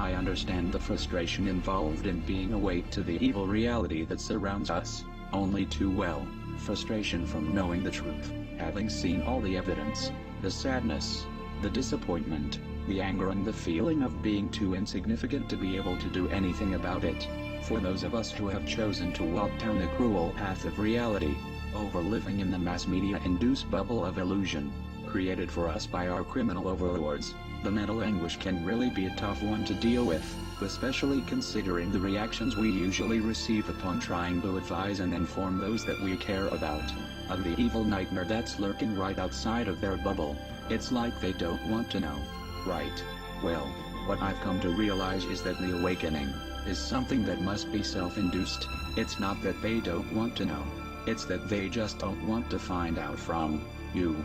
I understand the frustration involved in being awake to the evil reality that surrounds us, only too well. Frustration from knowing the truth, having seen all the evidence, the sadness, the disappointment, the anger and the feeling of being too insignificant to be able to do anything about it. For those of us who have chosen to walk down the cruel path of reality, over living in the mass media-induced bubble of illusion, created for us by our criminal overlords, the mental anguish can really be a tough one to deal with, especially considering the reactions we usually receive upon trying to advise and inform those that we care about, of the evil nightmare that's lurking right outside of their bubble. It's like they don't want to know. Right. Well, what I've come to realize is that the awakening is something that must be self-induced. It's not that they don't want to know. It's that they just don't want to find out from you.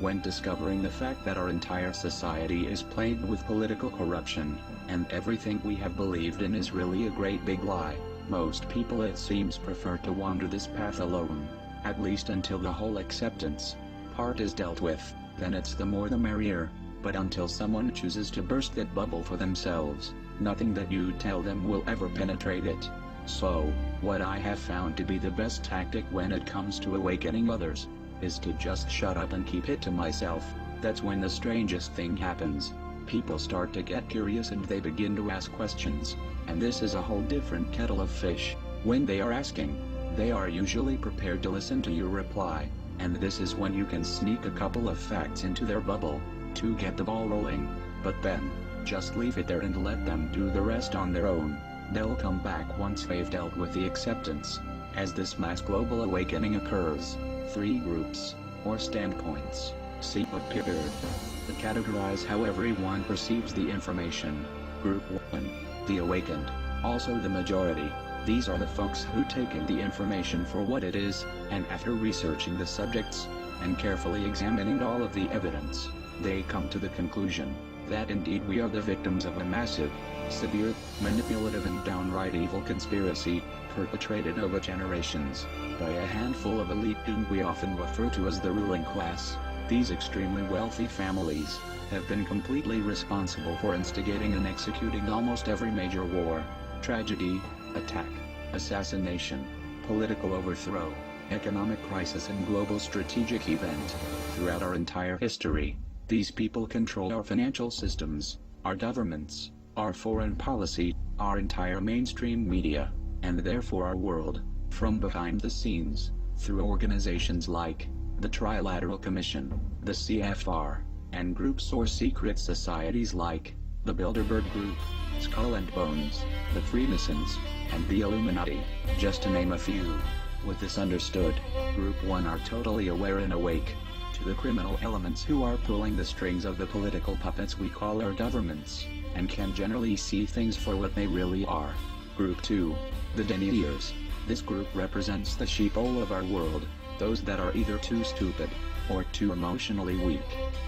When discovering the fact that our entire society is plagued with political corruption, and everything we have believed in is really a great big lie, most people it seems prefer to wander this path alone. At least until the whole acceptance part is dealt with, then it's the more the merrier. But until someone chooses to burst that bubble for themselves, nothing that you tell them will ever penetrate it. So, what I have found to be the best tactic when it comes to awakening others, is to just shut up and keep it to myself. That's when the strangest thing happens. People start to get curious and they begin to ask questions, and this is a whole different kettle of fish. When they are asking, they are usually prepared to listen to your reply, and this is when you can sneak a couple of facts into their bubble, to get the ball rolling. But then, just leave it there and let them do the rest on their own. They'll come back once they've dealt with the acceptance. As this mass global awakening occurs, 3 groups, or standpoints, see appear to categorize how everyone perceives the information. Group 1, the awakened, also the majority. These are the folks who take in the information for what it is, and after researching the subjects, and carefully examining all of the evidence, they come to the conclusion that indeed we are the victims of a massive, severe, manipulative and downright evil conspiracy, perpetrated over generations, by a handful of elite whom we often refer to as the ruling class. These extremely wealthy families have been completely responsible for instigating and executing almost every major war, tragedy, attack, assassination, political overthrow, economic crisis and global strategic event throughout our entire history. These people control our financial systems, our governments, our foreign policy, our entire mainstream media, and therefore our world, from behind the scenes, through organizations like the Trilateral Commission, the CFR, and groups or secret societies like the Bilderberg Group, Skull and Bones, the Freemasons, and the Illuminati, just to name a few. With this understood, Group 1 are totally aware and awake to the criminal elements who are pulling the strings of the political puppets we call our governments, and can generally see things for what they really are. Group 2, the deniers. This group represents the sheeple of our world, those that are either too stupid, or too emotionally weak,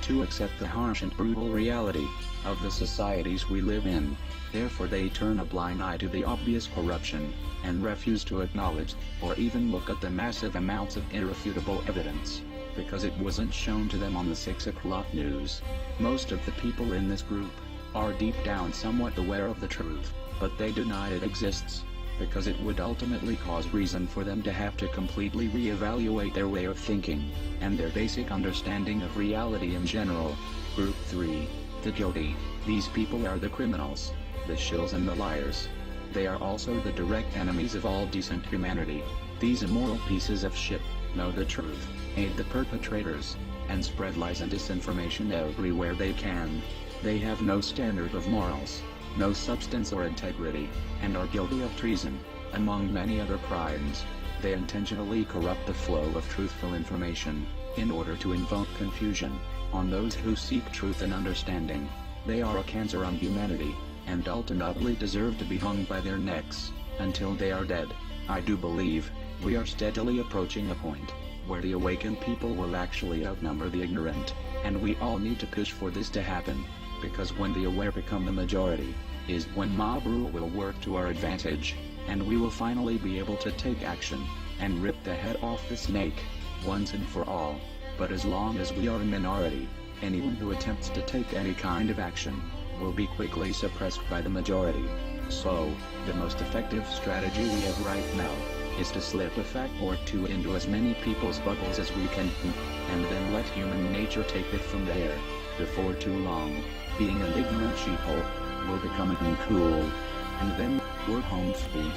to accept the harsh and brutal reality of the societies we live in. Therefore they turn a blind eye to the obvious corruption, and refuse to acknowledge, or even look at the massive amounts of irrefutable evidence, because it wasn't shown to them on the 6 o'clock news. Most of the people in this group are deep down somewhat aware of the truth, but they deny it exists, because it would ultimately cause reason for them to have to completely reevaluate their way of thinking, and their basic understanding of reality in general. Group 3, the guilty. These people are the criminals, the shills and the liars. They are also the direct enemies of all decent humanity. These immoral pieces of shit know the truth, aid the perpetrators, and spread lies and disinformation everywhere they can. They have no standard of morals, no substance or integrity, and are guilty of treason, among many other crimes. They intentionally corrupt the flow of truthful information, in order to invoke confusion on those who seek truth and understanding. They are a cancer on humanity, and ultimately deserve to be hung by their necks, until they are dead. I do believe we are steadily approaching a point where the awakened people will actually outnumber the ignorant, and we all need to push for this to happen, because when the aware become the majority, is when mob rule will work to our advantage, and we will finally be able to take action, and rip the head off the snake, once and for all. But as long as we are a minority, anyone who attempts to take any kind of action, will be quickly suppressed by the majority. So, the most effective strategy we have right now is to slip a fact or two into as many people's bubbles as we can, and then let human nature take it from there. Before too long, being an ignorant sheeple will become uncool, and then we're home free.